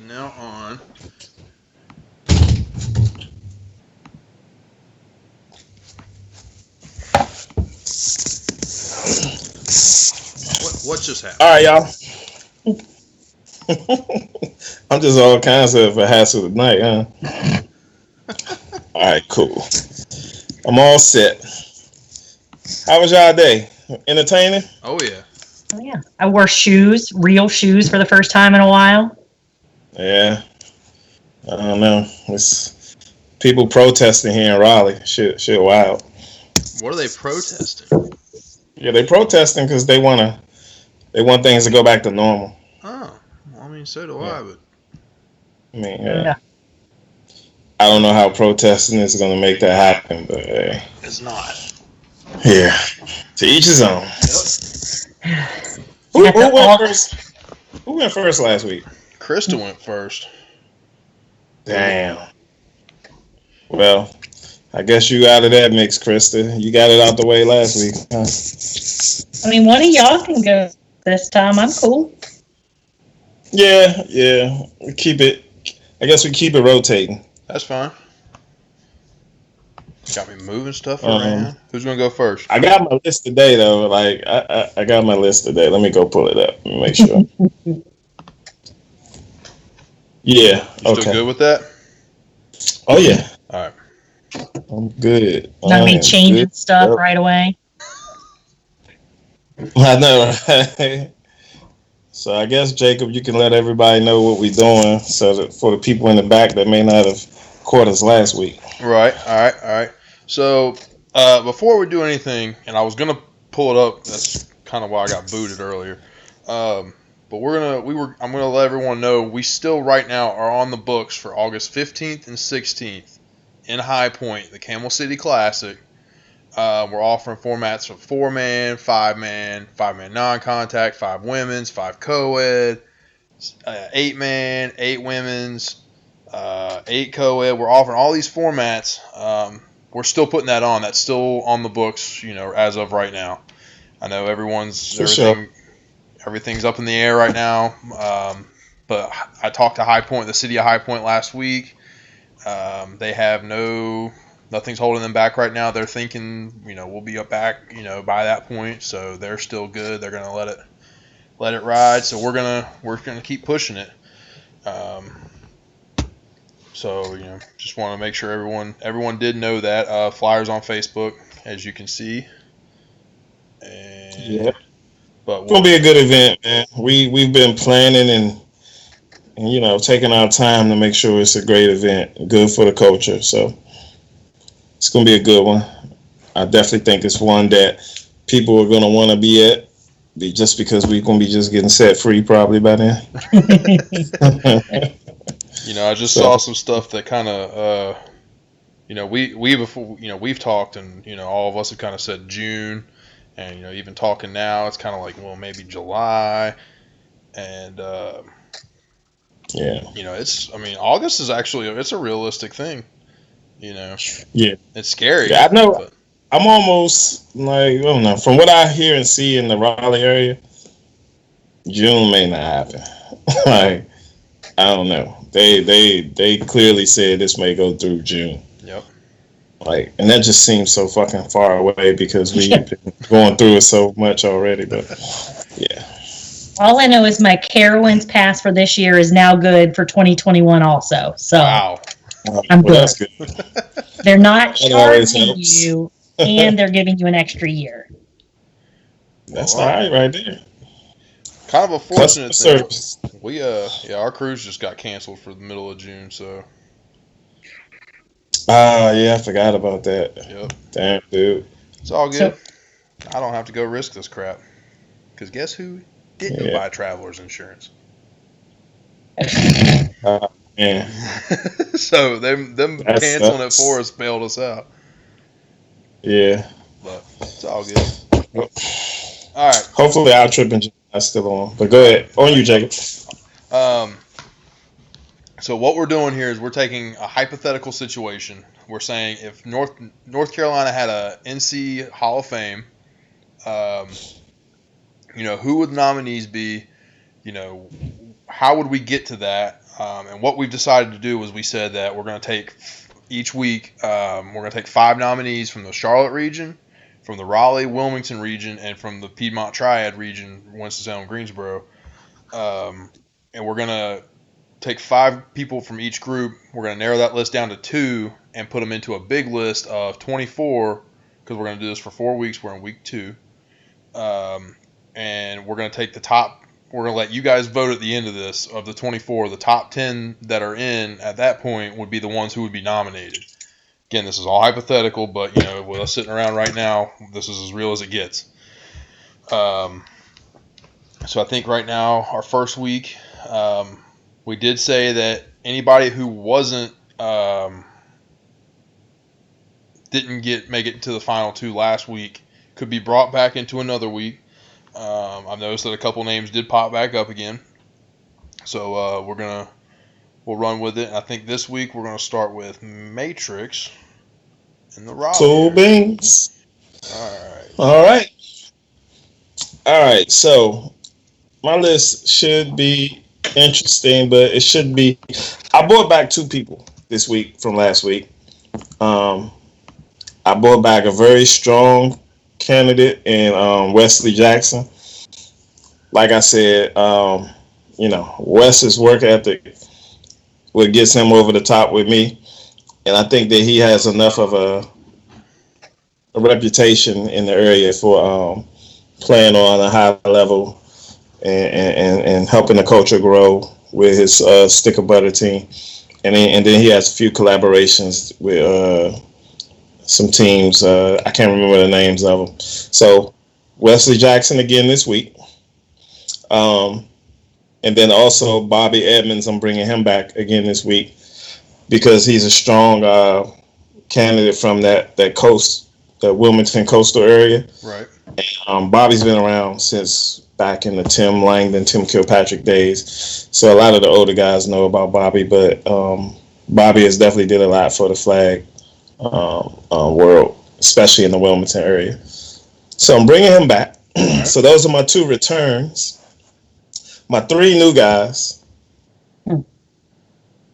now on. What just happened? All right, y'all. I'm just all kinds of a hassle tonight, huh? All right, cool. I'm all set. How was y'all day? Entertaining? Oh yeah. Oh, yeah. I wore shoes, real shoes, for the first time in a while. Yeah. I don't know. It's people protesting here in Raleigh. Shit wild. What are they protesting? Yeah, they protesting because they want things to go back to normal. Oh, well, I mean, so do Yeah. I, but I mean, Yeah. I don't know how protesting is going to make that happen, but it's not. yeah, to each his own. Yep. Who went first? Who went first last week? Krista went first. Damn. Well, I guess you out of that mix, Krista. You got it out the way last week, huh? I mean, one of y'all can go this time. I'm cool. Yeah. We keep it. I guess we keep it rotating. That's fine. Got me moving stuff around. Who's gonna go first? I got my list today, though. Like I got my list today. Let me go pull it up and make sure. Yeah. You still good with that? Oh yeah. All right. I'm good. Not me changing stuff right away. I know, right? So I guess, Jacob, you can let everybody know what we're doing, so that for the people in the back that may not have caught us last week. Right. All right. So before we do anything, and I was gonna pull it up. That's kind of why I got booted earlier. But I'm gonna let everyone know we still right now are on the books for August 15th and 16th in High Point, the Camel City Classic. We're offering formats of 4-man, 5-man, 5-man non-contact, 5 women's, 5 co-ed, 8-man, 8 women's, 8 co-ed. We're offering all these formats. We're still putting that on. That's still on the books, as of right now. I know everything's up in the air right now. But I talked to High Point, the city of High Point, last week. They have nothing's holding them back right now. They're thinking, we'll be up back, by that point. So they're still good. They're gonna let it ride. So we're gonna keep pushing it. So just want to make sure everyone did know that. Flyers on Facebook, as you can see. And, yeah, but it's gonna be a good event, man. We've been planning and taking our time to make sure it's a great event, good for the culture. So it's gonna be a good one. I definitely think it's one that people are gonna want to be at, just because we're gonna be just getting set free probably by then. I just saw some stuff that kind of, we've talked, and all of us have kind of said June, and even talking now, it's kind of like, well, maybe July, and yeah, August is actually it's a realistic thing, Yeah, it's scary. Yeah, I know. But I'm almost like, I don't know. From what I hear and see in the Raleigh area, June may not happen. Like, I don't know. They clearly said this may go through June. Yep. Like, and that just seems so fucking far away because we've been going through it so much already. But yeah. All I know is my Carowinds pass for this year is now good for 2021 also. So wow. I'm good. That's good. They're not charging you, and they're giving you an extra year. That's all right there. Kind of a fortunate thing. Service. We our cruise just got canceled for the middle of June, so. Yeah, I forgot about that. Yep. Damn, dude. It's all good. I don't have to go risk this crap. Because guess who didn't buy traveler's insurance? Yeah. So them canceling it for us bailed us out. Yeah. But it's all good. All right. Hopefully our trip in July is still on. But go ahead. On you, Jacob. So what we're doing here is we're taking a hypothetical situation. We're saying if North Carolina had a NC Hall of Fame, who would the nominees be? how would we get to that? And what we've decided to do was we said that we're going to take each week, we're going to take 5 nominees from the Charlotte region, from the Raleigh, Wilmington region, and from the Piedmont Triad region, Winston-Salem, Greensboro. And we're going to take 5 people from each group. We're going to narrow that list down to 2 and put them into a big list of 24 because we're going to do this for 4 weeks. We're in week 2. And we're going to take the top. We're going to let you guys vote at the end of this. Of the 24, the top 10 that are in at that point would be the ones who would be nominated. Again, this is all hypothetical, but with us sitting around right now, this is as real as it gets. So I think right now, our first week, we did say that anybody who wasn't didn't make it to the final 2 last week could be brought back into another week. I've noticed that a couple names did pop back up again, so we'll run with it. And I think this week we're gonna start with Matrix in the Raleigh. Cool beans. All right. So my list should be interesting, but it should be. I brought back 2 people this week from last week. I brought back a very strong candidate in Wesley Jackson. Like I said, Wes's work ethic what gets him over the top with me, and I think that he has enough of a reputation in the area for playing on a high level and helping the culture grow with his stick of butter team, and then he has a few collaborations with some teams. I can't remember the names of them. So Wesley Jackson again this week. And then also Bobby Edmonds, I'm bringing him back again this week because he's a strong candidate from that coast, the Wilmington coastal area. Right. And, Bobby's been around since back in the Tim Langdon, Tim Kilpatrick days. So a lot of the older guys know about Bobby, but Bobby has definitely did a lot for the flag world, especially in the Wilmington area. So I'm bringing him back. Right. So those are my 2 returns. My 3 new guys.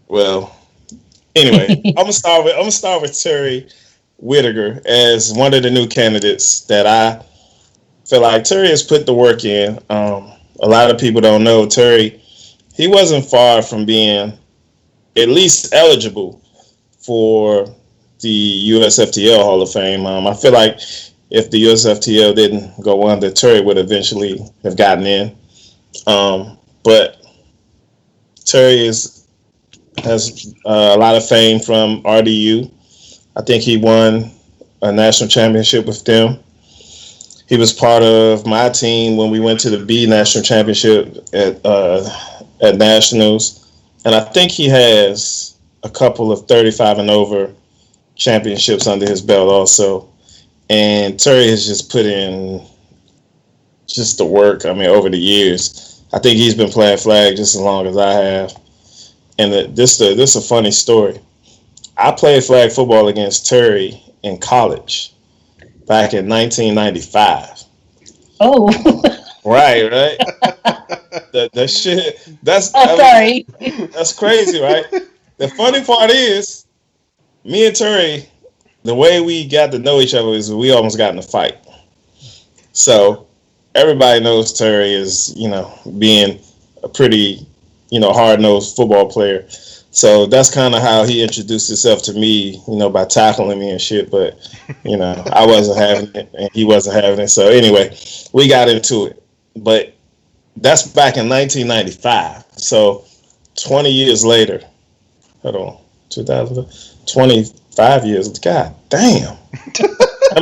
Well, anyway, I'm gonna start with Terry Whittaker as one of the new candidates that I feel like Terry has put the work in. A lot of people don't know Terry. He wasn't far from being at least eligible for the USFTL Hall of Fame. I feel like if the USFTL didn't go under, Terry would eventually have gotten in. But Terry has a lot of fame from RDU. I think he won a national championship with them. He was part of my team when we went to the B national championship at nationals, and I think he has a couple of 35 and over championships under his belt also. And Terry has just put in just the work. I mean, over the years. I think he's been playing flag just as long as I have. And this is a funny story. I played flag football against Terry in college back in 1995. Oh. Right. That shit. That's crazy, right? The funny part is, me and Terry, the way we got to know each other is we almost got in a fight. So everybody knows Terry is, being a pretty, hard-nosed football player. So that's kind of how he introduced himself to me, by tackling me and shit. But, I wasn't having it and he wasn't having it. So anyway, we got into it. But that's back in 1995. So 20 years later, 25 years. God damn. Am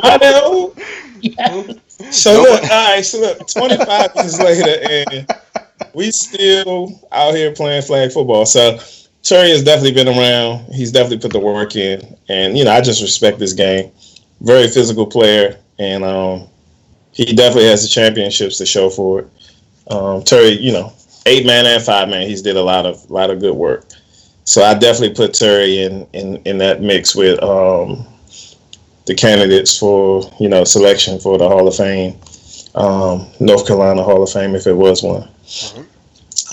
I that old? Yeah. So look, 25 years later, and we still out here playing flag football. So Terry has definitely been around. He's definitely put the work in. And, I just respect this game. Very physical player. And he definitely has the championships to show for it. Terry, 8-man and 5-man, he's did a lot of good work. So I definitely put Terry in that mix with the candidates for, selection for the Hall of Fame, North Carolina Hall of Fame, if it was one.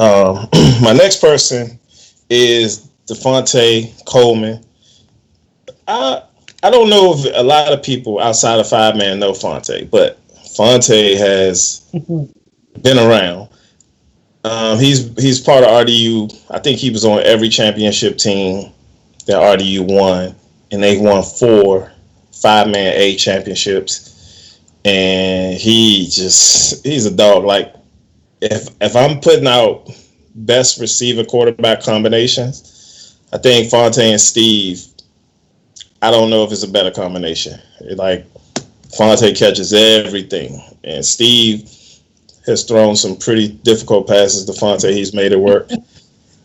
My next person is Devontae Coleman. I don't know if a lot of people outside of 5-man know Fonte, but Fonte has been around. He's part of RDU. I think he was on every championship team that RDU won, and they won 4 5-man A championships. And he's a dog. Like if I'm putting out best receiver quarterback combinations, I think Fonte and Steve. I don't know if it's a better combination. Like Fonte catches everything, and Steve has thrown some pretty difficult passes to Fonte. He's made it work.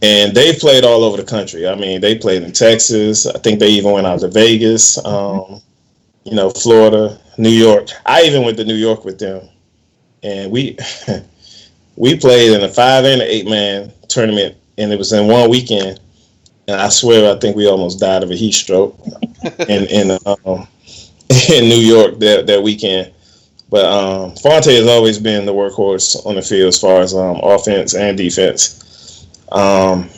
And they've played all over the country. I mean, they played in Texas. I think they even went out to Vegas, Florida, New York. I even went to New York with them. And we played in a 5 and an 8-man tournament, and it was in one weekend. And I swear, I think we almost died of a heat stroke in New York that weekend. But Fonte has always been the workhorse on the field as far as offense and defense.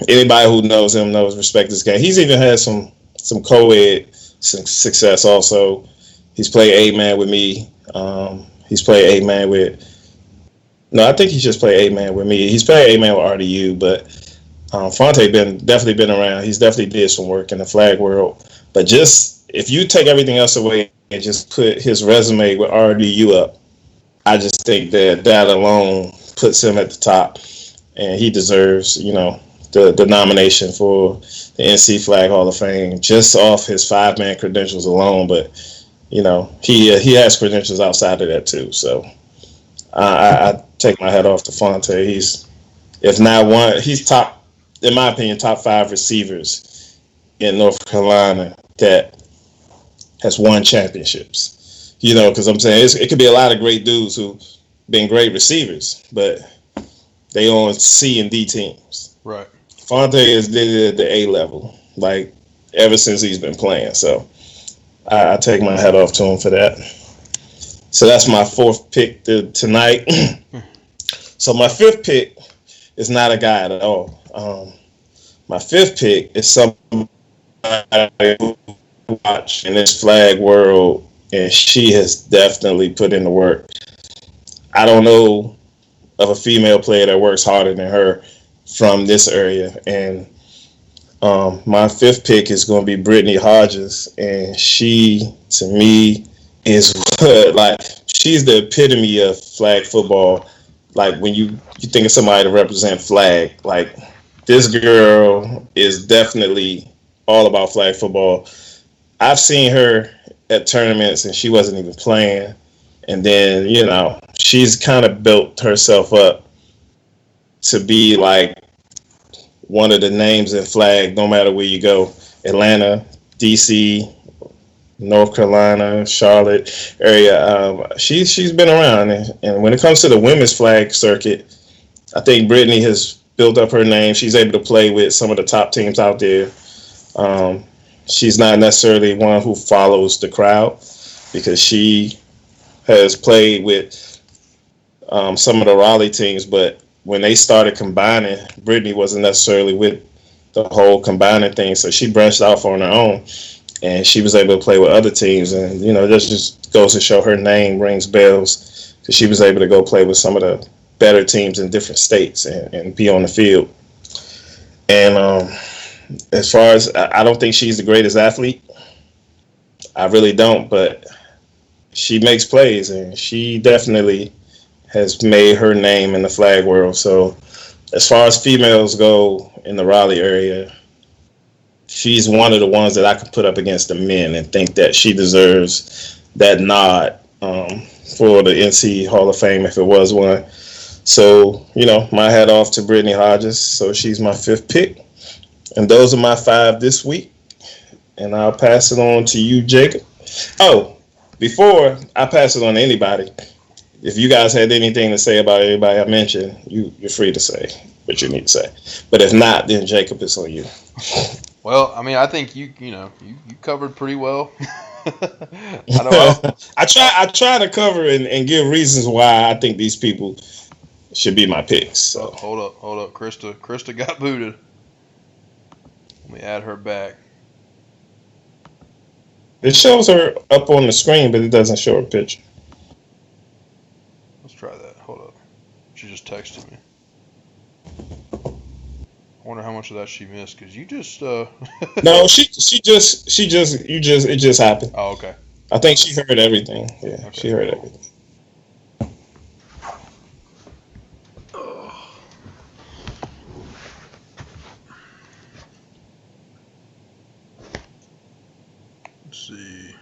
Anybody who knows him respect this game. He's even had some co-ed success also. He's played 8-man with me. He's played 8-man with... No, I think he's just played 8-man with me. He's played 8-man with RDU, but Fonte definitely been around. He's definitely did some work in the flag world. But just if you take everything else away and just put his resume with RDU up, I just think that alone puts him at the top, and he deserves, the nomination for the NC Flag Hall of Fame just off his 5-man credentials alone. But he has credentials outside of that too. So I take my hat off to Fonte. He's, if not one, he's top, in my opinion, top 5 receivers in North Carolina that has won championships. Because I'm saying it could be a lot of great dudes who've been great receivers, but they on C and D teams. Right. Fonte is at the A level, like ever since he's been playing. So I take my hat off to him for that. So that's my 4th pick tonight. So my 5th pick is not a guy at all. My 5th pick is somebody who watch in this flag world, and she has definitely put in the work. I don't know of a female player that works harder than her from this area. And my 5th pick is going to be Brittany Hodges, and she, to me, is she's the epitome of flag football. Like when you think of somebody to represent flag, like this girl is definitely all about flag football. I've seen her at tournaments and she wasn't even playing. And then, she's kind of built herself up to be like one of the names in flag, no matter where you go. Atlanta, DC, North Carolina, Charlotte area. She's been around. And when it comes to the women's flag circuit, I think Brittany has built up her name. She's able to play with some of the top teams out there. She's not necessarily one who follows the crowd because she has played with some of the Raleigh teams, but when they started combining, Brittany wasn't necessarily with the whole combining thing, so she branched off on her own, and she was able to play with other teams, and that just goes to show her name rings bells because she was able to go play with some of the better teams in different states and be on the field. And as far as, I don't think she's the greatest athlete. I really don't, but she makes plays, and she definitely has made her name in the flag world. So as far as females go in the Raleigh area, she's one of the ones that I could put up against the men and think that she deserves that nod for the NC Hall of Fame if it was one. So, my hat off to Brittany Hodges. So she's my 5th pick. And those are my 5 this week. And I'll pass it on to you, Jacob. Oh, before I pass it on to anybody, if you guys had anything to say about anybody I mentioned, you're free to say what you need to say. But if not, then Jacob, it's on you. Well, I mean, I think you covered pretty well. I try to cover and give reasons why I think these people should be my picks. So hold up. Krista got booted. Let me add her back. it shows her up on the screen, but it doesn't show her picture. Let's try that. Hold up. She just texted me. I wonder how much of that she missed because you just. No, it just happened. Oh, okay. I think she heard everything. Yeah, Okay. She heard everything. Let's see.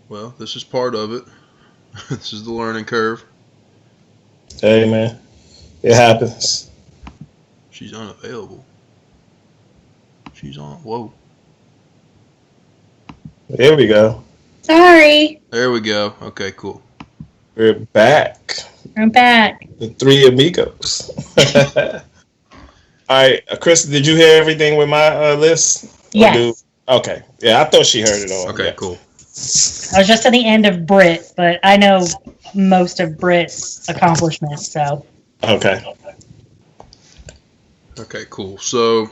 Well, this is part of it. This is the learning curve. Hey, man. It happens. She's unavailable. She's on. Whoa. There we go. Sorry. There we go. Okay, cool. We're back. I'm back. The three amigos. All right, Krista, did you hear everything with my list? Yes. Okay. Yeah, I thought she heard it all. Okay, Yeah. cool. I was just at the end of Brit, but I know most of Brit's accomplishments, so. Okay. Okay, cool. So,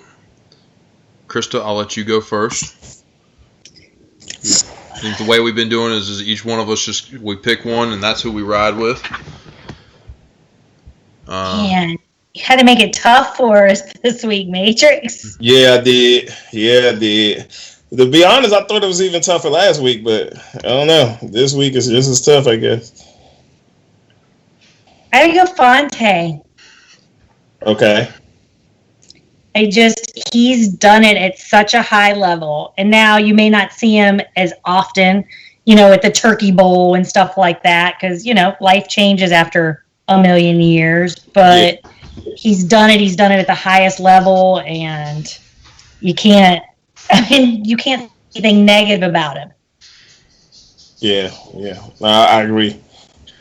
Krista, I'll let you go first. I think the way we've been doing is each one of us we pick one, and that's who we ride with. Man, you had to make it tough for us this week, Matrix. Yeah, I did. Yeah, I did. To be honest, I thought it was even tougher last week, but I don't know. This week is just as tough, I guess. I had to go Fonte. Okay. He's done it at such a high level. And now you may not see him as often, at the Turkey Bowl and stuff like that, because, life changes after a million years. But he's done it. He's done it at the highest level, and you can't say anything negative about him. Yeah. I agree.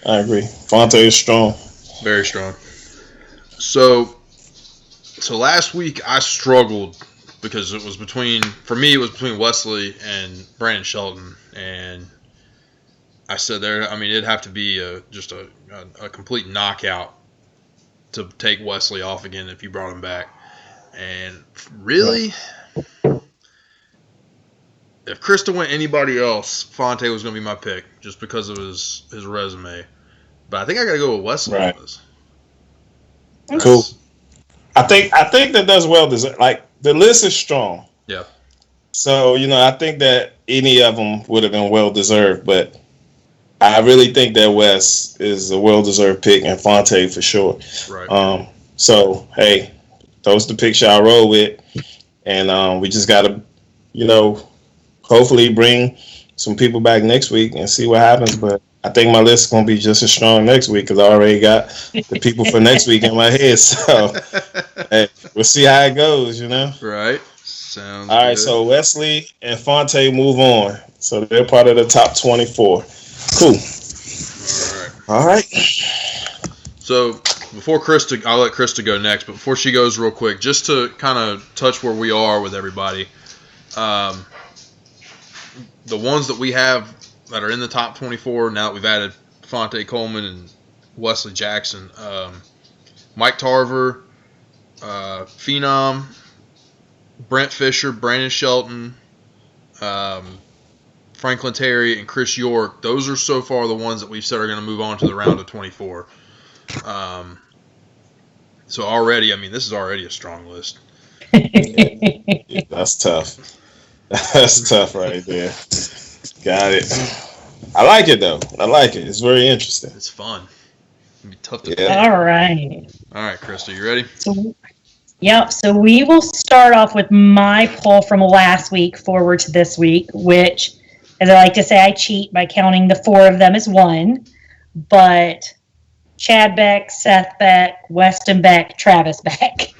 Fonte is strong. Very strong. So last week I struggled because it was between Wesley and Brandon Shelton, and I said it'd have to be just a complete knockout to take Wesley off again if you brought him back. And really, if Krista went anybody else, Fonte was going to be my pick just because of his resume. But I think I got to go with Wesley on this. Cool. I think that does well. Like, the list is strong. Yeah. So, I think that any of them would have been well deserved, but I really think that Wes is a well deserved pick and Fonte for sure. Right. So hey, those are the picks y'all roll with, and we just gotta, hopefully bring some people back next week and see what happens. But I think my list is gonna be just as strong next week because I already got the people for next week in my head. So hey, we'll see how it goes. Right. Sounds all right. good. So Wesley and Fonte move on. So they're part of the top 24. Cool. All right. So before Krista, I'll let Krista go next. But before she goes, real quick, just to kind of touch where we are with everybody, the ones that we have that are in the top 24 now that we've added Fonte Coleman and Wesley Jackson, Mike Tarver, Phenom, Brent Fisher, Brandon Shelton, Franklin Terry, and Chris York. Those are so far the ones that we've said are going to move on to the round of 24. So already, this is already a strong list. That's tough. That's tough right there. Got it. I like it, though. I like it. It's very interesting. It's fun. It'll be tough to All right. All right, Krista, you ready? So we will start off with my poll from last week forward to this week, which, as I like to say, I cheat by counting the four of them as one. But Chad Beck, Seth Beck, Weston Beck, Travis Beck,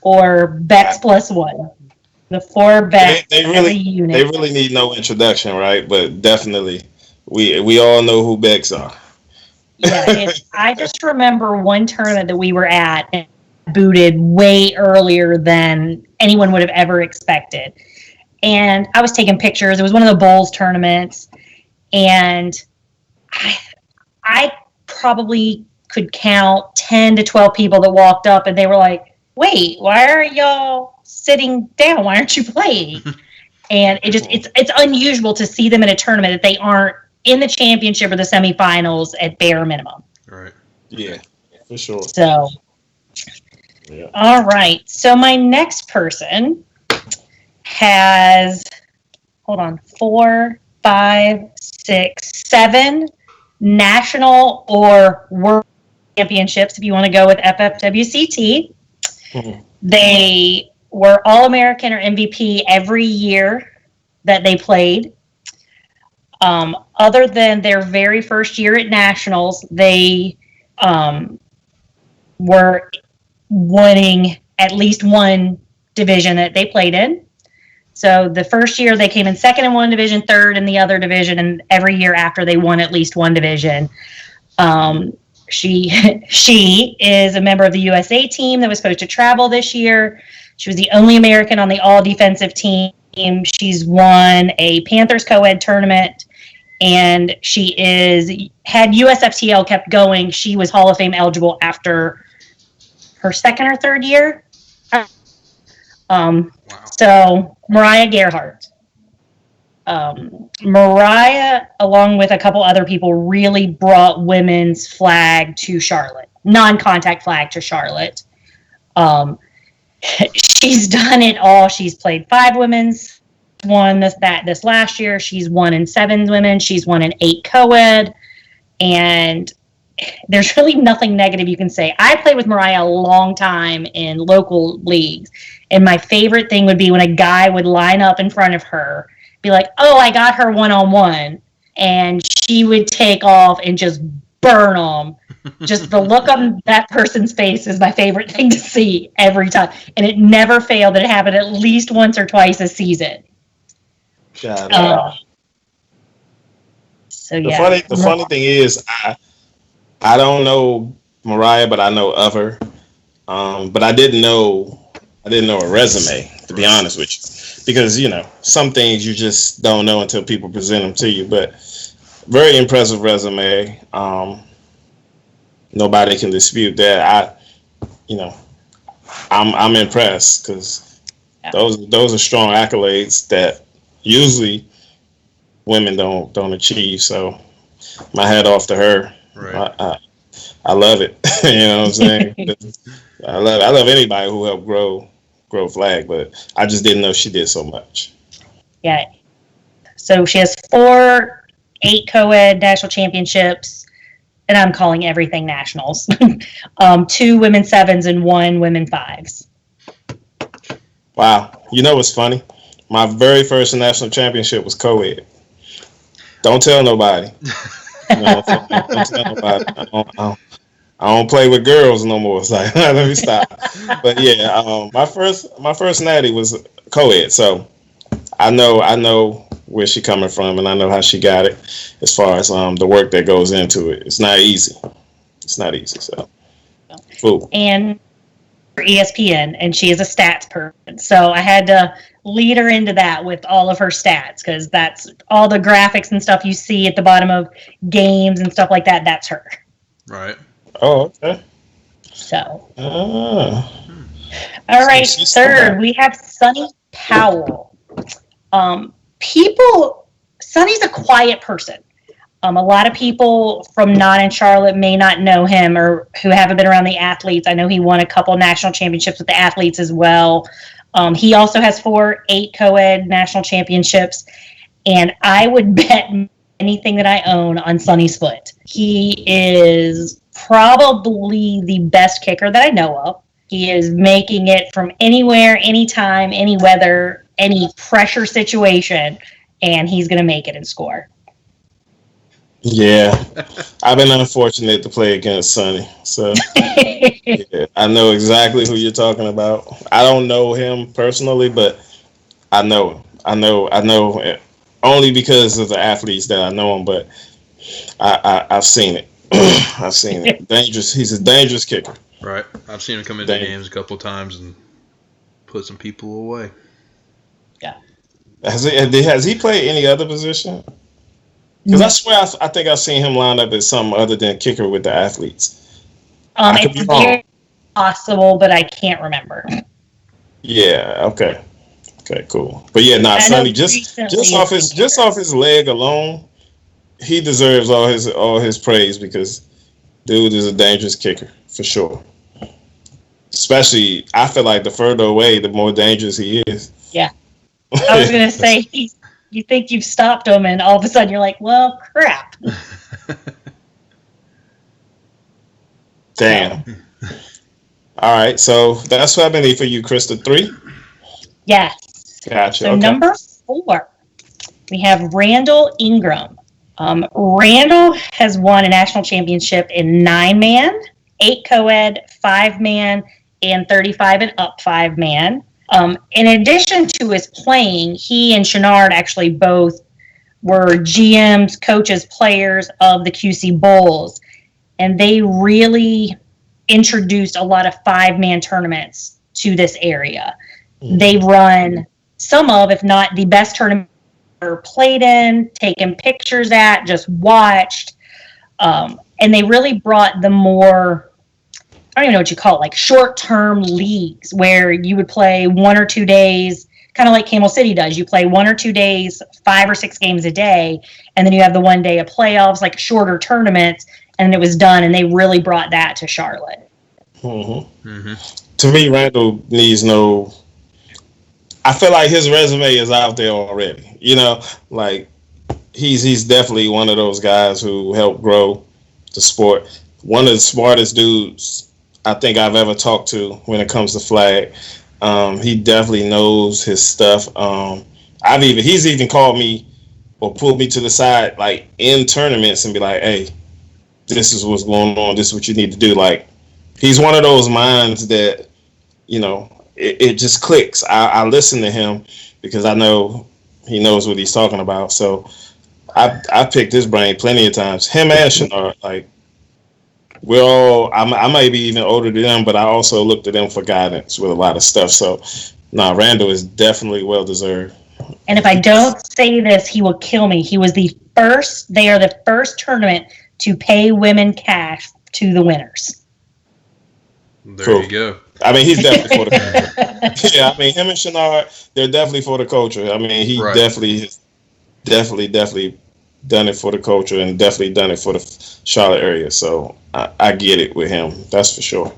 or Becks plus one. The four Becks. They really need no introduction, right? But definitely, we all know who Becks are. Yeah, I just remember one tournament that we were at and booted way earlier than anyone would have ever expected. And I was taking pictures. It was one of the bowls tournaments. And I probably could count 10 to 12 people that walked up and they were like, wait, why are y'all sitting down? Why aren't you playing? And it's unusual to see them in a tournament that they aren't in the championship or the semifinals at bare minimum. Right. Yeah, for sure. So, yeah. All right. So my next person has, 4, 5, 6, 7 national or world championships, if you want to go with FFWCT. Mm-hmm. They were All-American or MVP every year that they played. Other than their very first year at nationals, they were winning at least one division that they played in. So the first year they came in second in one division, third in the other division, and every year after they won at least one division. She is a member of the USA team that was supposed to travel this year. She was the only American on the all-defensive team. She's won a Panthers co-ed tournament, and had USFTL kept going, she was Hall of Fame eligible after her second or third year. Wow. So Mariah Gerhardt. Mariah, along with a couple other people, really brought women's flag to Charlotte, non-contact flag to Charlotte. She's done it all. She's played 5 women's, won this last year. She's won in 7 women. She's won in 8 co-ed. And there's really nothing negative you can say. I played with Mariah a long time in local leagues. And my favorite thing would be when a guy would line up in front of her, be like, oh, I got her one-on-one. And she would take off and just burn them. Just the look on that person's face is my favorite thing to see every time. And it never failed. It happened at least once or twice a season. So, yeah. The funny thing is, I don't know Mariah, but I know of her. But I didn't know her resume, to be honest with you, because some things you just don't know until people present them to you. But very impressive resume. Nobody can dispute that. I'm impressed because those are strong accolades that usually women don't achieve. So my hat off to her. Right. I love it. You know what I'm saying? I love anybody who helped grow flag, but I just didn't know she did so much. Yeah. So she has 4 8 co-ed national championships, and I'm calling everything nationals. 2 women 7s and 1 women 5s. Wow. You know what's funny? My very first national championship was co-ed. Don't tell nobody. Don't tell nobody. I don't play with girls no more. It's like, let me stop. But yeah, my first natty was co-ed, so I know where she coming from, and I know how she got it. As far as the work that goes into it, it's not easy. So, cool. And for ESPN, and she is a stats person, so I had to lead her into that with all of her stats, because that's all the graphics and stuff you see at the bottom of games and stuff like that. That's her. Right. Oh, okay. So. All right. Third, we have Sonny Powell. Sonny's a quiet person. A lot of people from not in Charlotte may not know him, or who haven't been around the athletes. I know he won a couple national championships with the athletes as well. He also has 4 8 co-ed national championships, and I would bet anything that I own on Sonny's foot. He is probably the best kicker that I know of. He is making it from anywhere, anytime, any weather, any pressure situation, and he's going to make it and score. Yeah, I've been unfortunate to play against Sonny, so yeah, I know exactly who you're talking about. I don't know him personally, but I know him. I know only because of the athletes that I know him, but I've seen it. I've seen it. Dangerous. He's a dangerous kicker. Right. I've seen him come into games a couple of times and put some people away. Yeah. Has he played any other position? Because I swear I think I've seen him line up as something other than kicker with the athletes. I could be It's wrong. very possible, but I can't remember. Yeah. Okay. Okay. Cool. But yeah, Sonny, just off his leg alone, he deserves all his praise because dude is a dangerous kicker for sure. Especially, I feel like the further away, the more dangerous he is. Yeah. I was gonna say you think you've stopped him, and all of a sudden you're like, well, crap. Damn. All right, so that's what I need for you, Krista. 3? Yes. Gotcha. So okay. number 4, we have Randall Ingram. Randall has won a national championship in 9-man, 8 co-ed, 5-man, and 35 and up 5-man. In addition to his playing, he and Chenard actually both were GMs, coaches, players of the QC Bulls, and they really introduced a lot of 5-man tournaments to this area. They've run some of, if not the best tournament ever played in, taken pictures at, just watched, and they really brought the more, I don't even know what you call it, like short-term leagues where you would play 1 or 2 days, kind of like Camel City does. You play 1 or 2 days, 5 or 6 games a day, and then you have the 1 day of playoffs, like shorter tournaments, and it was done, and they really brought that to Charlotte. Mm-hmm. Mm-hmm. To me, Randall needs no... I feel like his resume is out there already. You know, like he's definitely one of those guys who helped grow the sport. One of the smartest dudes I think I've ever talked to when it comes to flag. He definitely knows his stuff. He's even called me or pulled me to the side like in tournaments and be like, hey, this is what's going on. This is what you need to do. Like, he's one of those minds that, you know, it just clicks. I listen to him because I know he knows what he's talking about. So I picked his brain plenty of times. Him and Chenard, like, we're all, I might be even older than them, but I also looked at them for guidance with a lot of stuff. So, Randall is definitely well-deserved. And if I don't say this, he will kill me. They are the first tournament to pay women cash to the winners. There you go. I mean, he's definitely for the culture. Yeah, I mean, him and Chenard, they're definitely for the culture. I mean, he definitely done it for the culture and definitely done it for the Charlotte area. So I get it with him. That's for sure.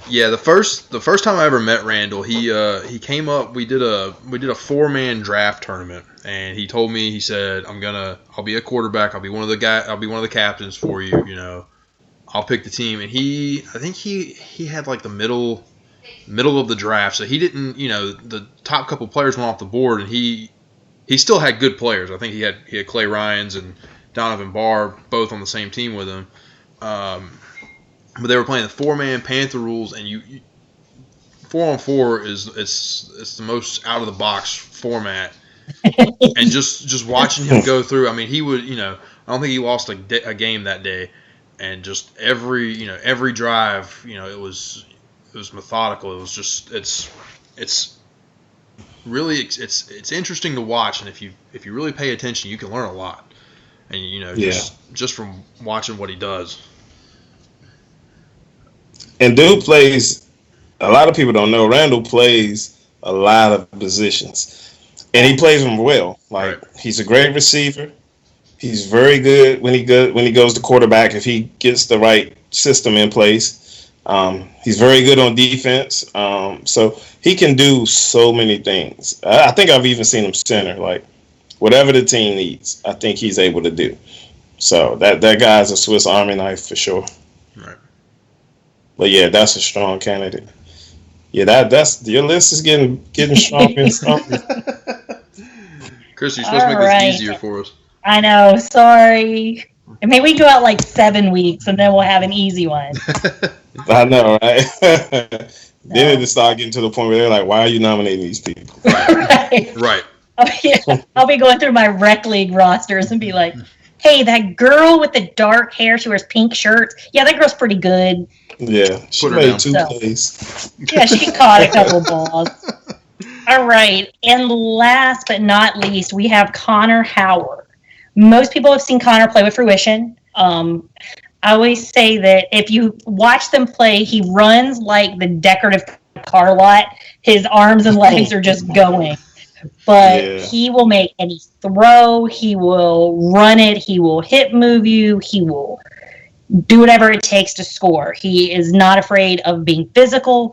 Yeah, the first time I ever met Randall, he came up. We did a 4-man draft tournament, and he told me, he said, I'll be a quarterback. I'll be one of the captains for you. You know, I'll pick the team. And I think he had like the middle of the draft, so he didn't, you know, the top couple players went off the board, and he still had good players. I think he had Clay Ryans and Donovan Barr both on the same team with him. But they were playing the 4-man Panther rules, and 4-on-4 is the most out of the box format. And just watching him go through, I mean, he would, you know, I don't think he lost a game that day, and just every drive, you know, it was methodical. It was just it's really it's interesting to watch, and if you really pay attention, you can learn a lot, and you know, just from watching what he does. And dude plays, a lot of people don't know, Randall plays a lot of positions. And he plays them well. Like, he's a great receiver. He's very good when he goes to quarterback if he gets the right system in place. He's very good on defense. So he can do so many things. I think I've even seen him center. Like, whatever the team needs, I think he's able to do. So that guy's a Swiss Army knife for sure. Right. But yeah, that's a strong candidate. Yeah, that's your list is getting stronger and stronger. Chris, you're supposed to make this easier for us. I know. Sorry. Maybe we go out like 7 weeks and then we'll have an easy one. I know, right? Then it start getting to the point where they're like, "Why are you nominating these people?" Right. I'll be going through my rec league rosters and be like, "Hey, that girl with the dark hair, she wears pink shirts. Yeah, that girl's pretty good." Yeah, she made 2 plays. Yeah, she caught a couple balls. All right. And last but not least, we have Connor Howard. Most people have seen Connor play with Fruition. I always say that if you watch them play, he runs like the decorative car lot. His arms and legs are just going. But he will make any throw. He will run it. He will hip move you. He will do whatever it takes to score. He is not afraid of being physical.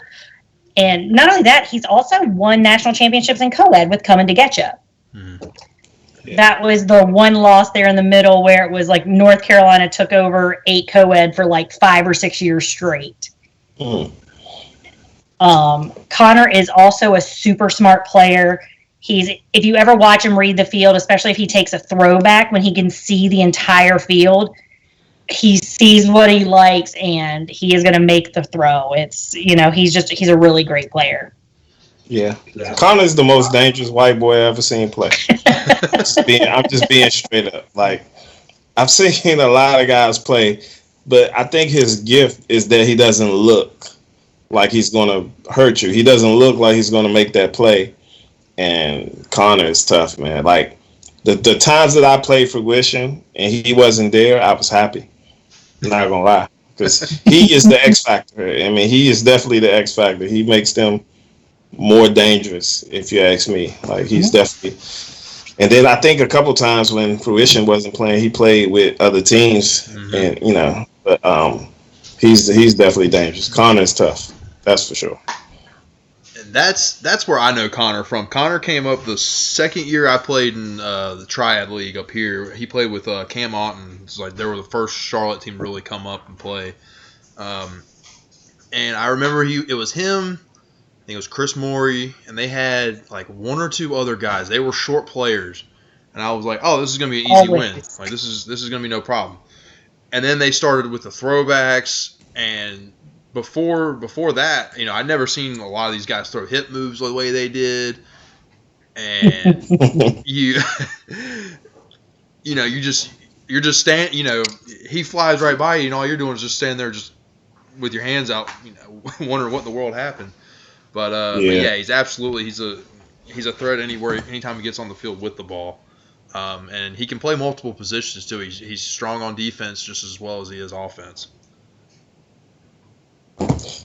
And not only that, he's also won national championships in co-ed with Coming to Get Ya. Mm-hmm. Yeah. That was the one loss there in the middle where it was like North Carolina took over 8 co-ed for like 5 or 6 years straight. Mm. Connor is also a super smart player. If you ever watch him read the field, especially if he takes a throwback when he can see the entire field, he sees what he likes and he is going to make the throw. He's a really great player. Yeah. Connor's the most dangerous white boy I've ever seen play. I'm just being straight up. Like, I've seen a lot of guys play, but I think his gift is that he doesn't look like he's going to hurt you. He doesn't look like he's going to make that play. And Connor is tough, man. Like, the times that I played Fruition and he wasn't there, I was happy. I'm not going to lie. Because he is the X factor. I mean, he is definitely the X factor. He makes them more dangerous, if you ask me. Like, he's definitely. And then I think a couple times when Fruition wasn't playing, he played with other teams, and but he's definitely dangerous. Connor's tough, that's for sure. And that's where I know Connor from. Connor came up the second year I played in the Triad League up here. He played with Cam Otten. It's like they were the first Charlotte team to really come up and play. And I remember it was him. I think it was Chris Morey, and they had like 1 or 2 other guys. They were short players, and I was like, "Oh, this is gonna be an easy win. Like this is gonna be no problem." And then they started with the throwbacks, and before that, I'd never seen a lot of these guys throw hip moves the way they did, and you're just standing. He flies right by you, and all you're doing is just standing there, just with your hands out, wondering what in the world happened. But he's absolutely he's a threat anytime he gets on the field with the ball, and he can play multiple positions too. He's strong on defense just as well as he is offense.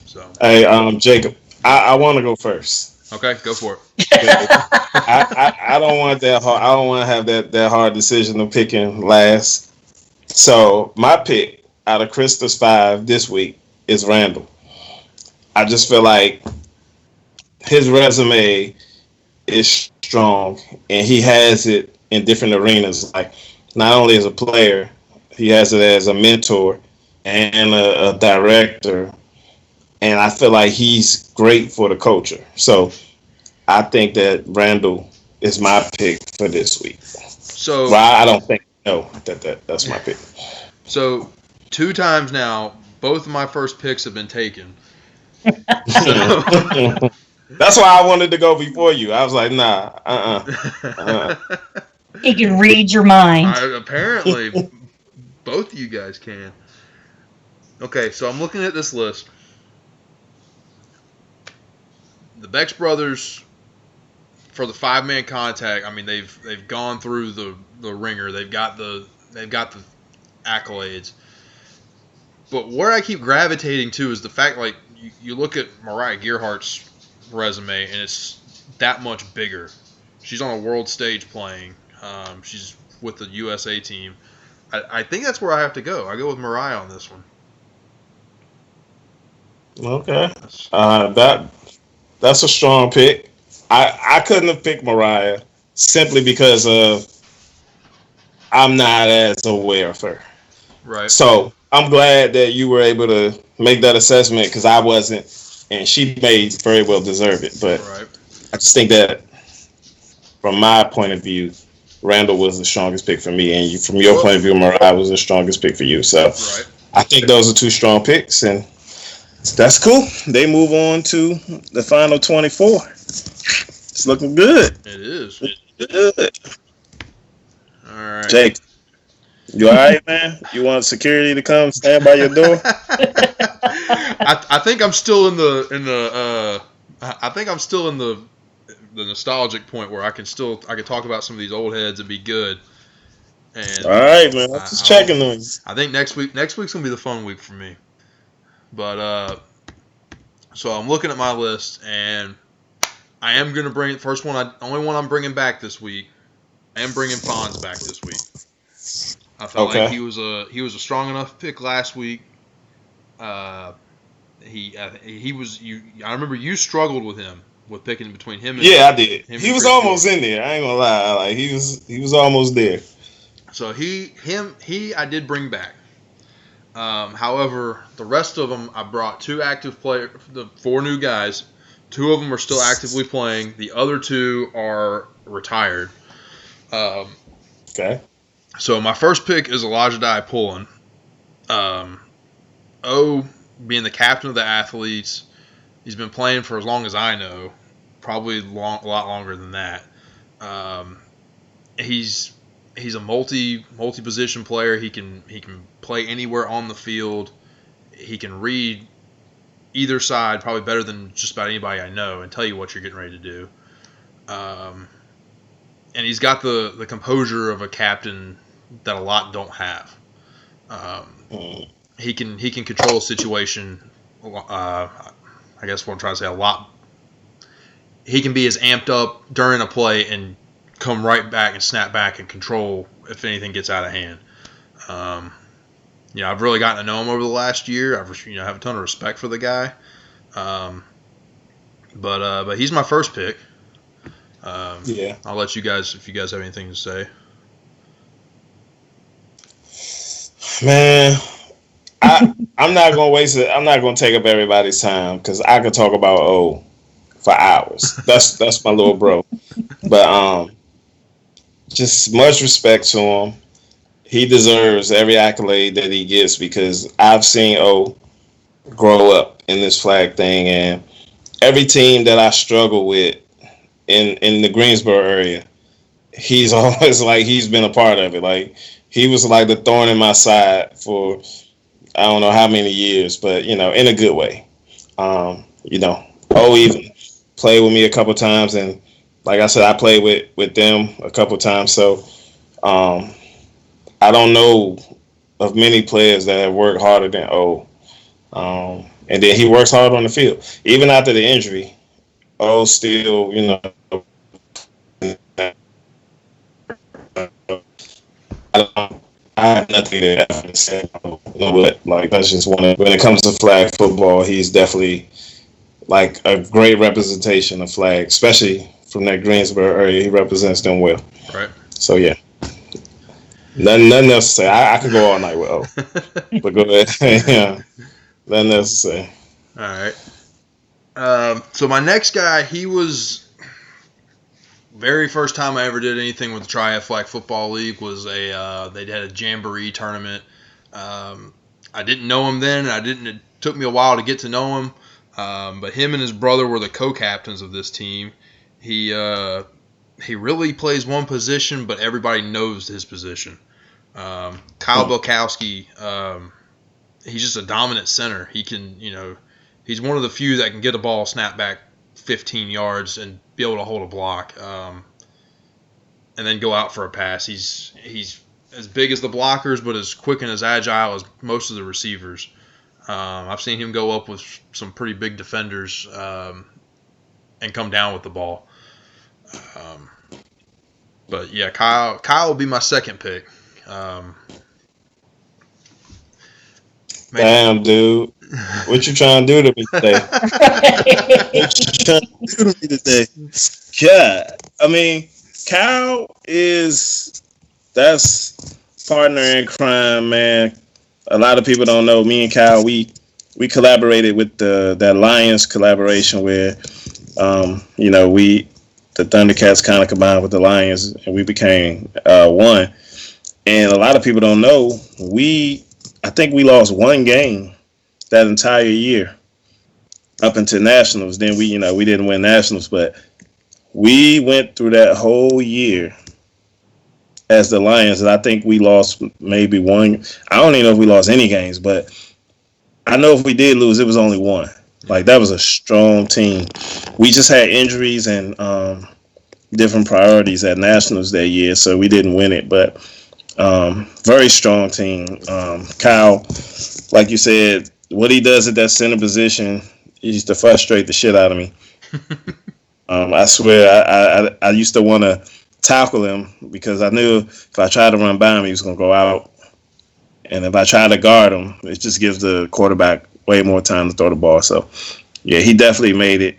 So hey, Jacob, I want to go first. Okay, go for it. I don't want that hard. I don't want to have that hard decision of picking last. So my pick out of Krista's 5 this week is Randall. I just feel like his resume is strong, and he has it in different arenas. Like, not only as a player, he has it as a mentor and a director. And I feel like he's great for the culture. So I think that Randall is my pick for this week. So I don't think that's my pick. So 2 times now, both of my first picks have been taken. That's why I wanted to go before you. I was like, nah, He can read your mind. Apparently, both of you guys can. Okay, so I'm looking at this list. The Bex brothers, for the 5-man contact, I mean they've gone through the ringer. They've got the accolades. But where I keep gravitating to is the fact, like, you look at Mariah Gearhart's resume, and it's that much bigger. She's on a world stage playing. She's with the USA team. I think that's where I have to go. I go with Mariah on this one. Okay. That's a strong pick. I couldn't have picked Mariah simply because I'm not as aware of her. Right. So I'm glad that you were able to make that assessment, because I wasn't. And she may very well deserve it. But right. I just think that from my point of view, Randall was the strongest pick for me. And from your point of view, Mariah was the strongest pick for you. So right. I think those are 2 strong picks. And that's cool. They move on to the final 24. It's looking good. It is. Good. All right. Jake, you all right, man? You want security to come stand by your door? I think I'm still in the the nostalgic point where I can talk about some of these old heads and be good. And all right, man. I'm just checking on you. I think next week's gonna be the fun week for me. But so I'm looking at my list, and I am gonna bring only one I'm bringing back this week. I am bringing Fonz back this week. I felt like he was a strong enough pick last week. He was you. I remember you struggled with him with picking between him. I did. He was almost in there. I ain't gonna lie. Like he was almost there. So I did bring back. However, the rest of them I brought 2 active players, the 4 new guys. 2 of them are still actively playing. The other 2 are retired. Okay. So my first pick is Elijah Pullen. Being the captain of the athletes, he's been playing for as long as I know, probably a lot longer than that. He's a multi position player. He can play anywhere on the field. He can read either side probably better than just about anybody I know and tell you what you're getting ready to do. And he's got the composure of a captain that a lot don't have. He can control a situation. I guess what I'm trying to say, a lot. He can be as amped up during a play and come right back and snap back and control if anything gets out of hand. I've really gotten to know him over the last year. I have a ton of respect for the guy. But he's my first pick. I'll let you guys, if you guys have anything to say. Man, I'm not gonna waste it. I'm not gonna take up everybody's time because I could talk about for hours. That's my little bro. But just much respect to him. He deserves every accolade that he gets because I've seen grow up in this flag thing, and every team that I struggle with in the Greensboro area, he's always he's been a part of it. Like he was like the thorn in my side for I don't know how many years, but in a good way. Even played with me a couple times, and like I said, I played with them a couple times. So I don't know of many players that have worked harder than and then he works hard on the field. Even after the injury, still, I have nothing to say. But that's just when it comes to flag football, he's definitely a great representation of flag, especially from that Greensboro area. He represents them well. Right. So yeah. Nothing else to say. I could go all night with but go ahead. Yeah. Nothing else to say. All right. So my next guy, he was very first time I ever did anything with the Tri-F Flag Football League was they had a jamboree tournament. I didn't know him then. It took me a while to get to know him. But him and his brother were the co-captains of this team. He really plays one position, but everybody knows his position. Kyle Belkowski, he's just a dominant center. He can, he's one of the few that can get a ball snapped back 15 yards and be able to hold a block, and then go out for a pass. He's as big as the blockers, but as quick and as agile as most of the receivers. I've seen him go up with some pretty big defenders and come down with the ball. But yeah, Kyle will be my second pick. Damn, dude. What you trying to do to me today? What you trying to do to me today? God. I mean, Kyle that's partner in crime, man. A lot of people don't know. Me and Kyle, we collaborated with that Lions collaboration where, the Thundercats kind of combined with the Lions, and we became one. And a lot of people don't know, I think we lost one game that entire year up into nationals. Then we didn't win nationals, but we went through that whole year as the Lions, and I think we lost maybe one. I don't even know if we lost any games, but I know if we did lose, it was only one. Like, that was a strong team. We just had injuries and different priorities at Nationals that year, so we didn't win it. But very strong team. Kyle, like you said, what he does at that center position used to frustrate the shit out of me. I swear, I used to want to tackle him because I knew if I tried to run by him, he was going to go out. And if I try to guard him, it just gives the quarterback way more time to throw the ball. So, yeah, he definitely made it,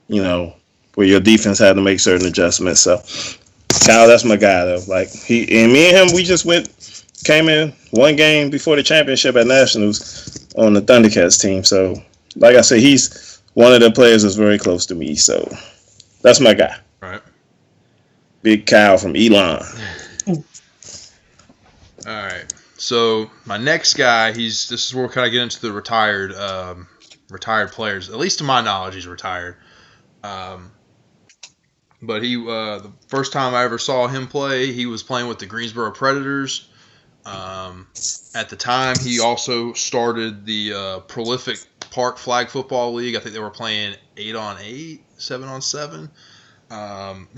where your defense had to make certain adjustments. So, Kyle, that's my guy, though. Like, me and him, we just came in one game before the championship at Nationals on the Thundercats team. So, like I said, he's one of the players that's very close to me. So, that's my guy. Right. Big Kyle from Elon. All right. So my next guy, this is where we kind of get into the retired players. At least to my knowledge, he's retired. But the first time I ever saw him play, he was playing with the Greensboro Predators. At the time, he also started the prolific Park Flag Football League. I think they were playing 8-on-8, 7-on-7.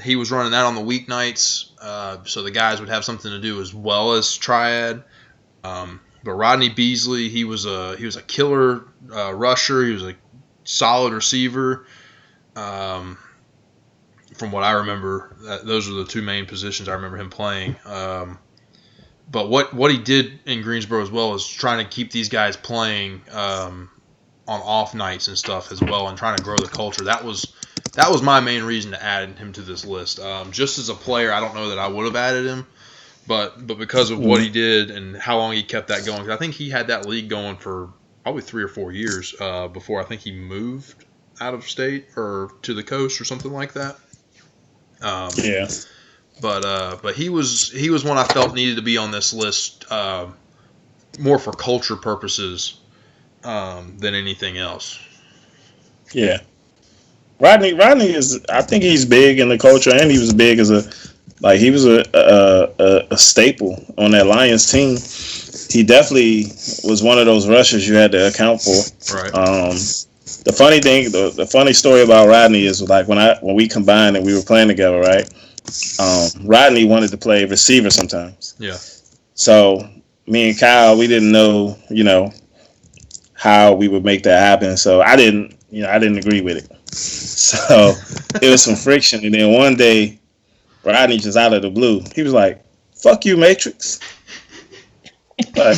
He was running that on the weeknights, so the guys would have something to do as well as triad. But Rodney Beasley, he was a killer rusher. He was a solid receiver. From what I remember, those are the two main positions I remember him playing. But what he did in Greensboro as well is trying to keep these guys playing on off nights and stuff as well, and trying to grow the culture. That was my main reason to add him to this list. Just as a player, I don't know that I would have added him. But because of what he did and how long he kept that going, 'cause I think he had that league going for probably 3 or 4 years before I think he moved out of state or to the coast or something like that. Yeah. But he was one I felt needed to be on this list more for culture purposes than anything else. Yeah. Rodney is. I think he's big in the culture, and he was big as a staple on that Lions team. He definitely was one of those rushers you had to account for. Right. The funny thing, the funny story about Rodney is like when we combined and we were playing together, right? Rodney wanted to play receiver sometimes. Yeah. So me and Kyle, we didn't know, how we would make that happen. So I didn't agree with it. So it was some friction, and then one day, Rodney just out of the blue, he was like, "Fuck you, Matrix." Like,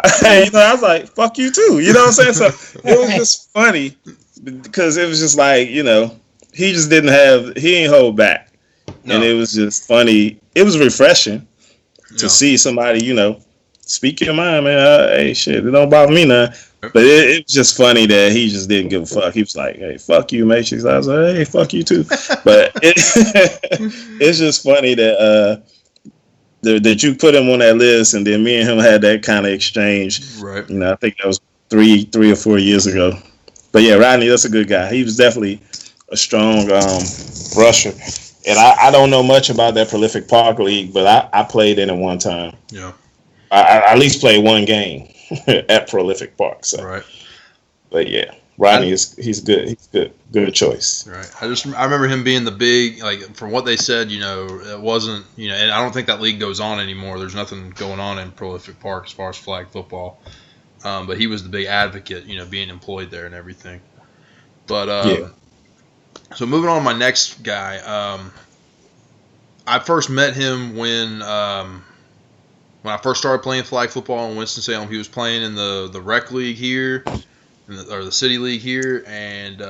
I was like, "Fuck you too." You know what I'm saying? So it was just funny because it was just like, he just he didn't hold back, and it was just funny. It was refreshing to see somebody, speak your mind, man. Hey, shit, it don't bother me now. But it was just funny that he just didn't give a fuck. He was like, "Hey, fuck you, Matrix." I was like, "Hey, fuck you too." But it's just funny that that you put him on that list, and then me and him had that kind of exchange. Right. I think that was three or 4 years ago. But yeah, Rodney, that's a good guy. He was definitely a strong rusher. And I don't know much about that prolific Park League, but I played in it one time. Yeah. I at least played one game at Prolific Park. So. Right. But yeah, Rodney he's good. He's good choice. Right. I remember him being the big, like, from what they said, it wasn't, and I don't think that league goes on anymore. There's nothing going on in Prolific Park as far as flag football. But he was the big advocate, being employed there and everything. But So moving on to my next guy, I first met him when I first started playing flag football in Winston-Salem. He was playing in the rec league here, or the city league here, and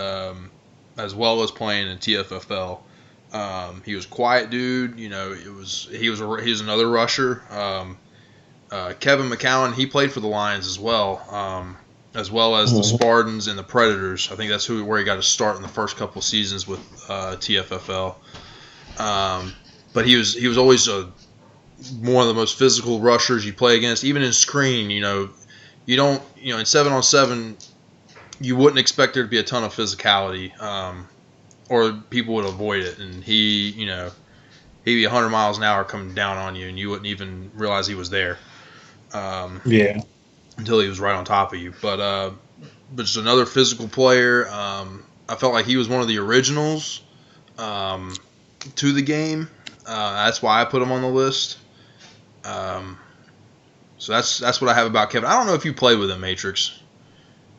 as well as playing in TFFL. He was a quiet dude. He was another rusher. Kevin McCowan, he played for the Lions as well as the Spartans and the Predators. I think that's where he got his start in the first couple seasons with TFFL. But he was always one of the most physical rushers you play against. Even in screen, you don't, in 7-on-7, you wouldn't expect there to be a ton of physicality, or people would avoid it. And he'd be 100 miles an hour coming down on you, and you wouldn't even realize he was there. Until he was right on top of you. But just another physical player. I felt like he was one of the originals to the game. That's why I put him on the list. So that's what I have about Kevin. I don't know if you played with him, Matrix.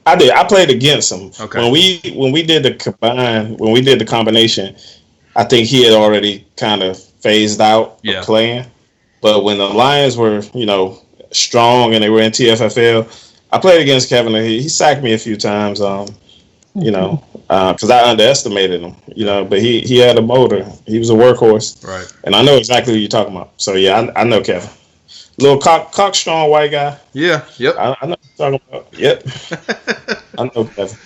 I did. I played against him. Okay. When we did the combination, I think he had already kind of phased out of playing. But when the Lions were, strong and they were in TFFL, I played against Kevin. And he sacked me a few times. Because I underestimated him. But he had a motor. He was a workhorse. Right. And I know exactly who you're talking about. So yeah, I know Kevin. Little cock strong white guy. Yeah. Yep. I know what you're talking about. Yep. I know Kevin.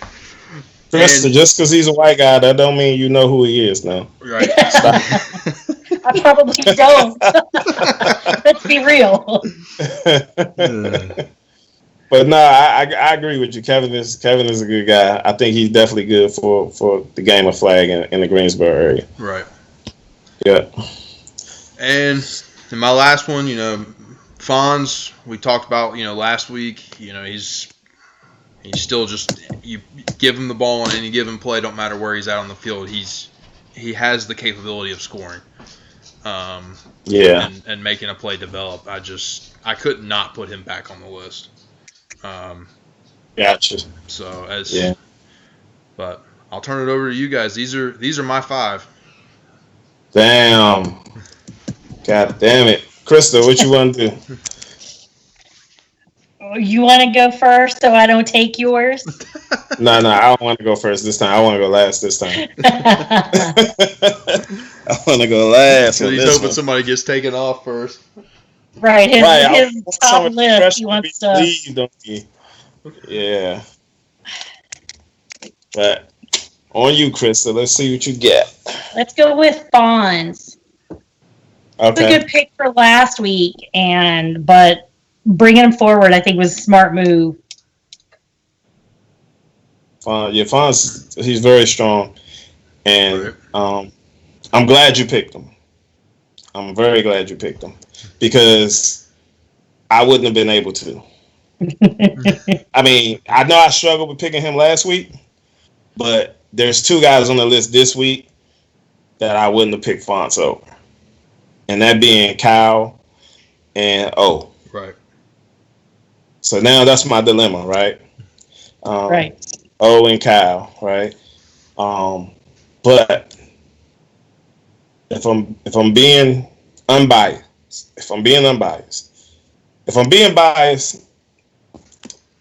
Krista, just because he's a white guy, that don't mean you know who he is now. Right. I probably don't. Let's be real. But no, I agree with you. Kevin is a good guy. I think he's definitely good for the game of flag in the Greensboro area. Right. Yeah. And in my last one, Fonz, we talked about, last week, he's still just, you give him the ball on any given play, don't matter where he's at on the field, he has the capability of scoring. And making a play develop. I could not put him back on the list. Gotcha. So but I'll turn it over to you guys. These are my 5. Damn. God damn it. Krista, what you want to do? You want to go first so I don't take yours? No, I don't want to go first this time. I want to go last this time. I want to go last. So he's hoping somebody gets taken off first. Right, his top list. He wants to. Yeah. But on you, Krista. Let's see what you get. Let's go with Fonz. Okay. It's a good pick for last week, but bringing him forward, I think, was a smart move. Fonz, he's very strong, and I'm glad you picked him. I'm very glad you picked him because I wouldn't have been able to. I mean, I know I struggled with picking him last week, but there's 2 guys on the list this week that I wouldn't have picked Fonz over, and that being Kyle and O. Right. So now that's my dilemma, right? Right. O and Kyle, right? But if I'm being unbiased, if I'm being biased,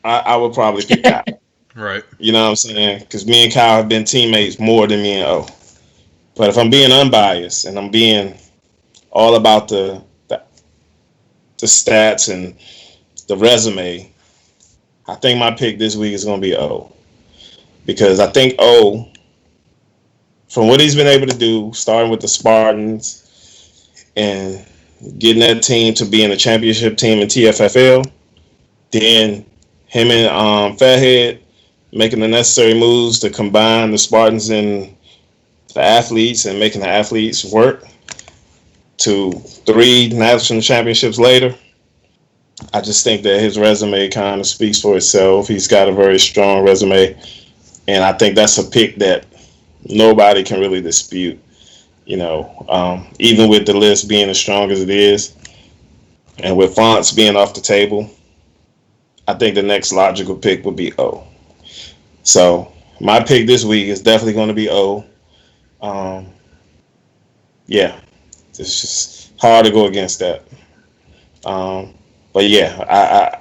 I would probably pick Kyle. Right. You know what I'm saying? Because me and Kyle have been teammates more than me and O. But if I'm being unbiased and I'm being all about the stats and the resume, I think my pick this week is going to be O. Because I think O, from what he's been able to do, starting with the Spartans and getting that team to being a championship team in TFFL, then him and Fathead making the necessary moves to combine the Spartans and the athletes and making the athletes work to 3 national championships later. I just think that his resume kind of speaks for itself. He's got a very strong resume, and I think that's a pick that nobody can really dispute. Even with the list being as strong as it is, and with Fonts being off the table, I think the next logical pick would be O. So my pick this week is definitely going to be O. It's just hard to go against that. But yeah,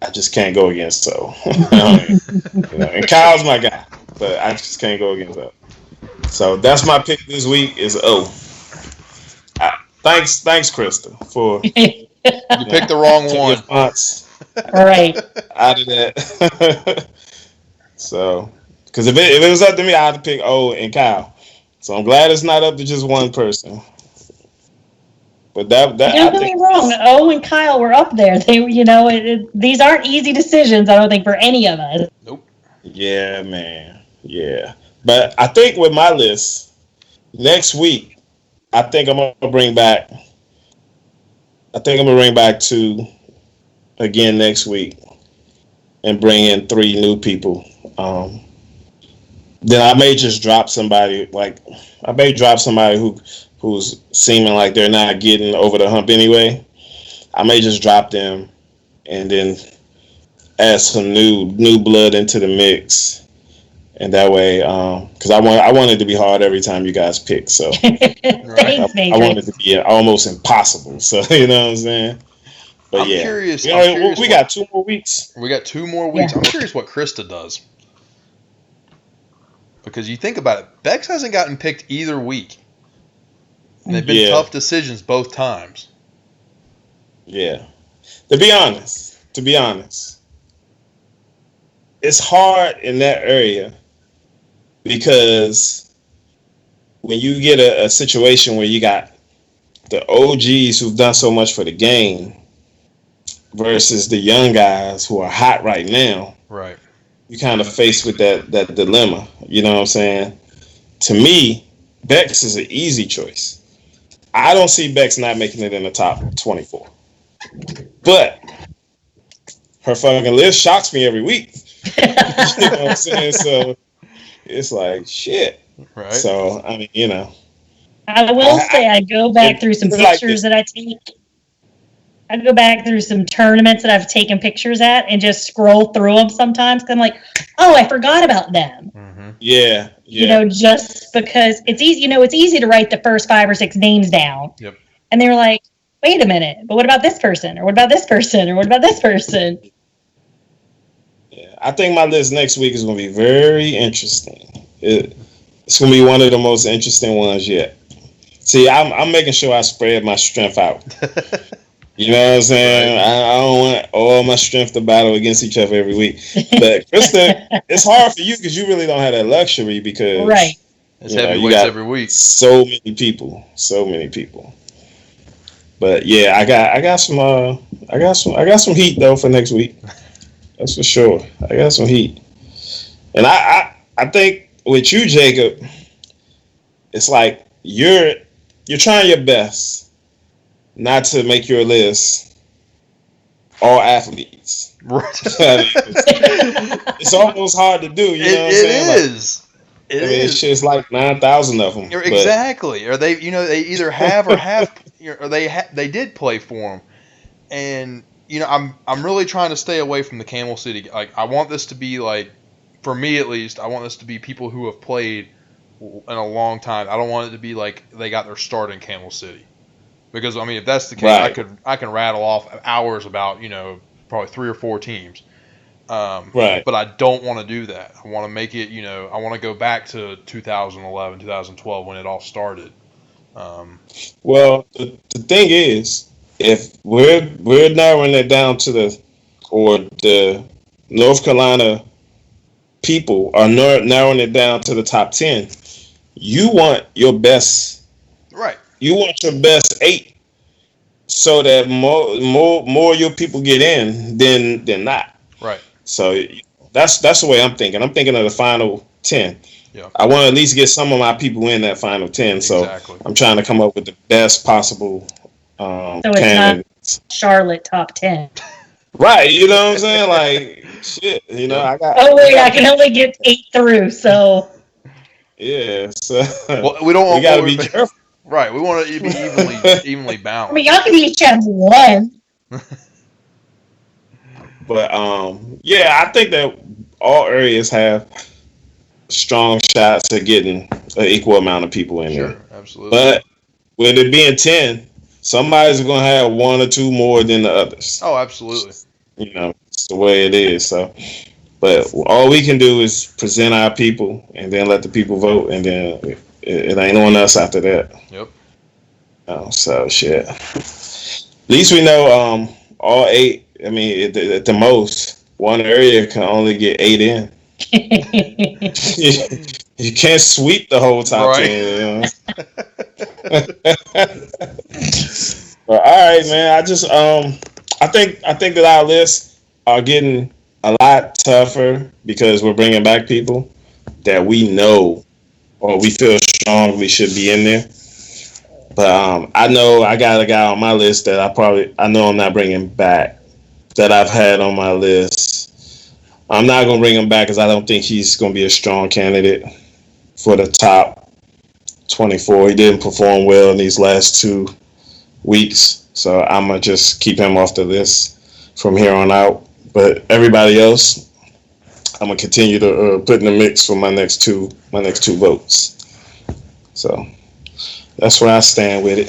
I just can't go against So. And Kyle's my guy, but I just can't go against that. So that's my pick this week is O. Thanks, Krista, for you picked the wrong one. All right. Out of that. So, because if it was up to me, I had to pick O and Kyle. So I'm glad it's not up to just one person. But that don't get me wrong. O and Kyle were up there. They, these aren't easy decisions. I don't think for any of us. Nope. Yeah, man. Yeah, but I think with my list next week, I think I'm gonna bring back. I think I'm gonna bring back 2 again next week, and bring in 3 new people. Then I may just drop somebody. Like I may drop somebody who's seeming like they're not getting over the hump anyway. I may just drop them and then add some new blood into the mix. And that way, because I want it to be hard every time you guys pick. So Thanks, I want it to be almost impossible. So you know what I'm saying. But I'm curious. We got 2 more weeks. We got 2 more weeks. Yeah. I'm curious what Krista does. Because you think about it, Bex hasn't gotten picked either week. And they've been tough decisions both times. Yeah. To be honest, it's hard in that area because when you get a situation where you got the OGs who've done so much for the game versus the young guys who are hot right now, right? You kind of faced with that dilemma. You know what I'm saying? To me, Bex is an easy choice. I don't see Bex not making it in the top 24. But her fucking list shocks me every week. You know what I'm saying? So it's like shit. Right. So I mean, you know. I will say I go back through some pictures that I take. I go back through some tournaments that I've taken pictures at and just scroll through them sometimes. Cause I'm like, oh, I forgot about them. Mm-hmm. Yeah. You know, just because it's easy. You know, it's easy to write the first 5 or 6 names down. Yep. And they were like, wait a minute, but what about this person? Or what about this person? Or what about this person? Yeah, I think my list next week is going to be very interesting. It's going to be one of the most interesting ones yet. See, I'm making sure I spread my strength out. You know what I'm saying? Right. I don't want all my strength to battle against each other every week. But Krista, it's hard for you because you really don't have that luxury because it's heavyweights every week. So many people. But yeah, I got some heat though for next week. That's for sure. I got some heat. And I think with you, Jacob, it's like you're trying your best not to make your list all athletes. Right. It's almost hard to do. You know what I'm saying? It is. It's just like 9,000 of them. Exactly. Or they either have or have, or they did play for them. And I'm really trying to stay away from the Camel City. Like I want this to be like, for me at least, I want this to be people who have played in a long time. I don't want it to be like they got their start in Camel City. Because I mean, if that's the case, right. I can rattle off hours about probably 3 or 4 teams. Right. But I don't want to do that. I want to make it. I want to go back to 2011, 2012 when it all started. Well, the thing is, if we're narrowing it down to the North Carolina people are narrowing it down to the top 10, you want your best. Right. You want your best 8, so that more of your people get in than not. Right. So that's the way I'm thinking. I'm thinking of the final 10. Yeah. I want to at least get some of my people in that final 10. Exactly. So I'm trying to come up with the best possible. So it's not Charlotte top 10. Right. You know what I'm saying? Like shit. I got. Oh wait, I can only get 8 through. So. Yeah. So. Well, we don't. We got to be careful. Right, we want it to be evenly balanced. I mean, y'all can each have 1. But yeah, I think that all areas have strong shots at getting an equal amount of people in there. Sure, absolutely. But with it being 10, somebody's going to have 1 or 2 more than the others. Oh, absolutely. It's the way it is. So, but all we can do is present our people and then let the people vote, and then it ain't on us after that. Yep. So shit. At least we know all 8. I mean, at the most, one area can only get 8 in. You can't sweep the whole top 10. But all right, man. I think that our lists are getting a lot tougher because we're bringing back people that we know or we feel strongly should be in there. But I know I got a guy on my list that I know I'm not bringing back, that I've had on my list I'm not going to bring him back because I don't think he's going to be a strong candidate for the top 24. He didn't perform well in these last 2 weeks, so I'm going to just keep him off the list from here on out. But everybody else, I'm going to continue to put in the mix for my next two votes. So that's where I stand with it.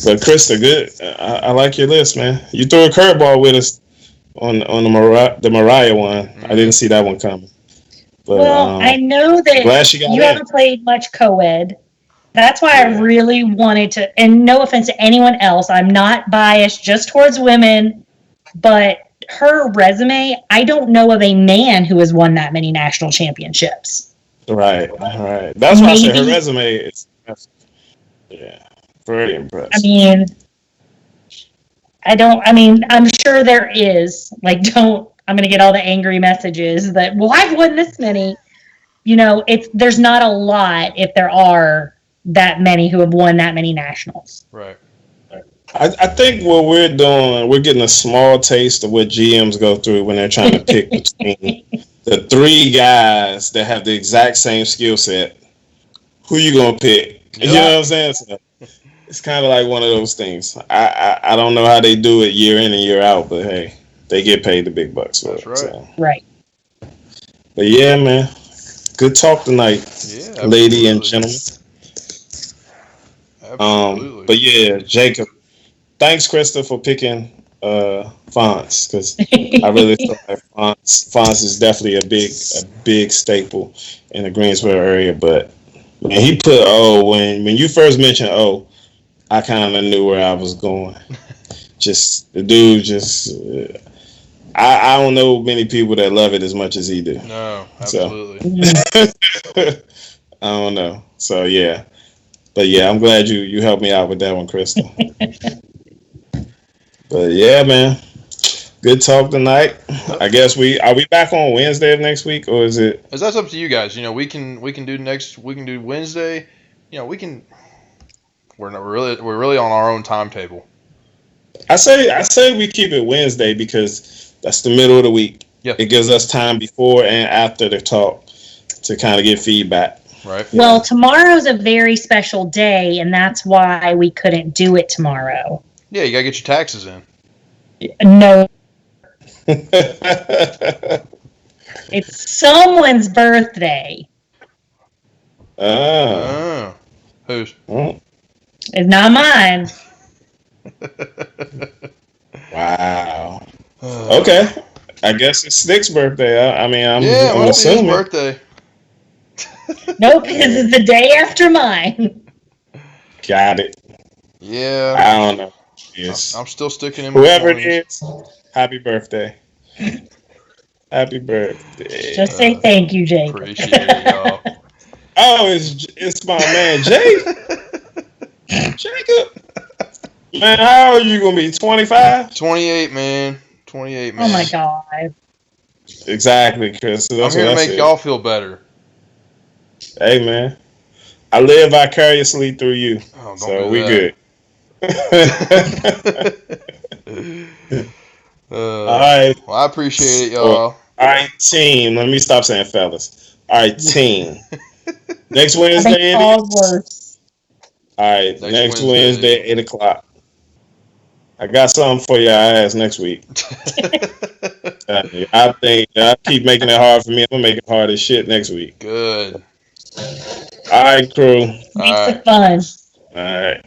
But Krista, good. I like your list, man. You threw a curveball with us on the Mariah one. I didn't see that one coming. But, well, I know that you haven't played much co-ed. That's why I really wanted to, and no offense to anyone else, I'm not biased just towards women, but her resume, I don't know of a man who has won that many national championships. Right. That's why I said her resume is, very impressive. I'm sure there is. I'm going to get all the angry messages that, well, I've won this many. There's not a lot if there are that many who have won that many nationals. Right. I think what we're doing, we're getting a small taste of what GMs go through when they're trying to pick between the 3 guys that have the exact same skill set. Who you going to pick? Yeah. You know what I'm saying? So it's kind of like one of those things. I don't know how they do it year in and year out, but hey, they get paid the big bucks for it. Right. So. Right. But yeah, man. Good talk tonight, lady and gentlemen. Absolutely. But yeah, Jacob, thanks, Krista, for picking fonts, because I really feel like fonts is definitely a big staple in the Greensboro area. But when he put when you first mentioned I kind of knew where I was going. The dude I don't know many people that love it as much as he do. No, absolutely. So, I don't know. So yeah. But yeah, I'm glad you helped me out with that one, Krista. But yeah, man. Good talk tonight. I guess are we back on Wednesday of next week, or is it? That's up to you guys. We can do Wednesday. We're really on our own timetable. I say we keep it Wednesday because that's the middle of the week. Yeah. It gives us time before and after the talk to kind of get feedback. Right. Well, tomorrow's a very special day, and that's why we couldn't do it tomorrow. Yeah, you gotta get your taxes in. No. It's someone's birthday. Whose? It's not mine. Wow. Okay. I guess it's Nick's birthday. I'm assuming. His birthday. Nope, because it's the day after mine. Got it. Yeah. I don't know. Yes. I'm still sticking in. Whoever it is, happy birthday. Happy birthday. Just say thank you, Jake. Appreciate it, y'all. It's my man, Jake. Jacob. Man, how old are you going to be? 25? 28, man. 28, man. Oh, my God. Exactly, Chris. So I'm here to make y'all feel better. Hey, man. I live vicariously through you. So we good. All right. Well, I appreciate it, y'all. All right, team. Let me stop saying fellas. All right, team. Next Wednesday. All right, next Wednesday, 8 o'clock. I got something for your ass next week. I think I keep making it hard for me. I'm going to make it hard as shit next week. Good. All right, crew. Makes it fun. All right.